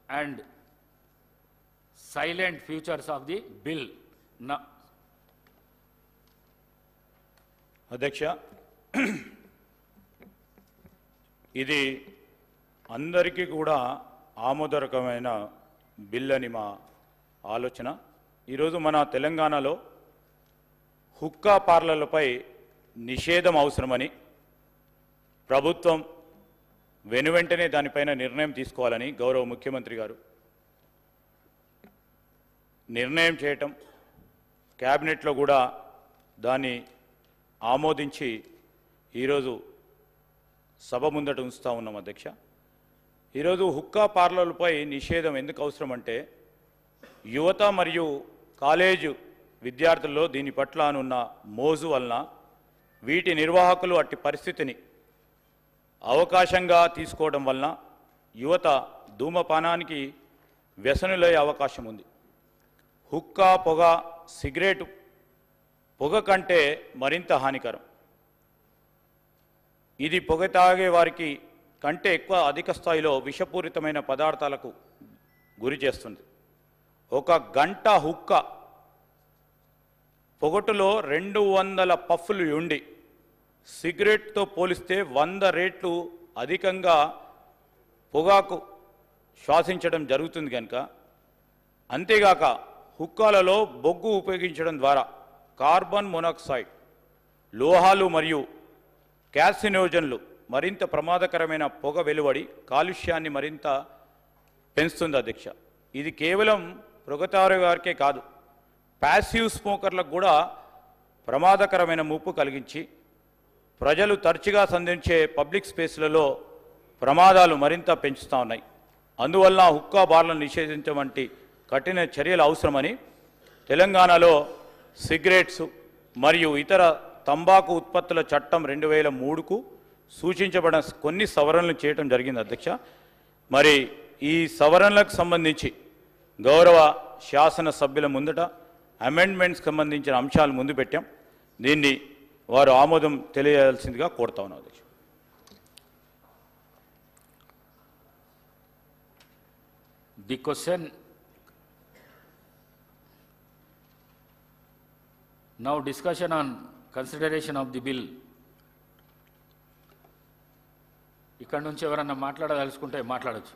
and silent futures of the bill. Now, అధ్యక్ష, ఇది అందరికీ కూడా ఆమోదకరమైన బిల్ అని మా ఆలోచన. ఈరోజు మన తెలంగాణలో హుక్కా పార్లర్లపై నిషేధం అవసరమని ప్రభుత్వం వెనువెంటనే దానిపైన నిర్ణయం తీసుకోవాలని గౌరవ ముఖ్యమంత్రి గారు నిర్ణయం చేయటం, క్యాబినెట్లో కూడా దాన్ని ఆమోదించి ఈరోజు సభ ముందట ఉంచుతా ఉన్నాం. అధ్యక్ష, ఈరోజు హుక్కా పార్లర్లపై నిషేధం ఎందుకు అవసరం అంటే యువత మరియు కాలేజు విద్యార్థుల్లో దీని పట్ల ఉన్న మోజు వలన వీటి నిర్వాహకులు అట్టి పరిస్థితిని అవకాశంగా తీసుకోవడం వలన యువత ధూమపానానికి వ్యసనులయ్యే అవకాశం ఉంది. హుక్కా పొగ, సిగరెట్ పొగ కంటే మరింత హానికరం. ఇది పొగ తాగే వారికి కంటే ఎక్కువ అధిక స్థాయిలో విషపూరితమైన పదార్థాలకు గురి చేస్తుంది. ఒక గంట హుక్కా పొగటులో 200 పఫ్ఫులు ఉండి సిగరెట్తో పోలిస్తే 100 రెట్లు అధికంగా పొగాకు శ్వాసించడం జరుగుతుంది కనుక, అంతేగాక హుక్కాలలో బొగ్గు ఉపయోగించడం ద్వారా కార్బన్ మోనాక్సైడ్, లోహాలు మరియు క్యాసినోజన్లు మరింత ప్రమాదకరమైన పొగ వెలువడి కాలుష్యాన్ని మరింత పెంచుతుంది. అధ్యక్ష, ఇది కేవలం పొగతారు వారికే కాదు, ప్యాసివ్ స్మోకర్లకు కూడా ప్రమాదకరమైన ముప్పు కలిగించి ప్రజలు తరచుగా సంధించే పబ్లిక్ స్పేస్లలో ప్రమాదాలు మరింత పెంచుతూ ఉన్నాయి. అందువల్ల హుక్కా బార్లను నిషేధించడం వంటి కఠిన చర్యలు అవసరమని తెలంగాణలో సిగరెట్స్ మరియు ఇతర తంబాకు ఉత్పత్తుల చట్టం 2003కు సూచించబడిన కొన్ని సవరణలు చేయడం జరిగింది. అధ్యక్ష, మరి ఈ సవరణలకు సంబంధించి గౌరవ శాసన సభ్యుల ముందట అమెండ్మెంట్స్కి సంబంధించిన అంశాలు ముందు పెట్టాం. దీన్ని వారు ఆమోదం తెలియజేయాల్సిందిగా కోరుతా ఉన్నాం. అధ్యక్ష, the question now, discussion on consideration of the bill. ఇక్కడ నుంచి ఎవరన్నా మాట్లాడదలుచుకుంటే మాట్లాడచ్చు.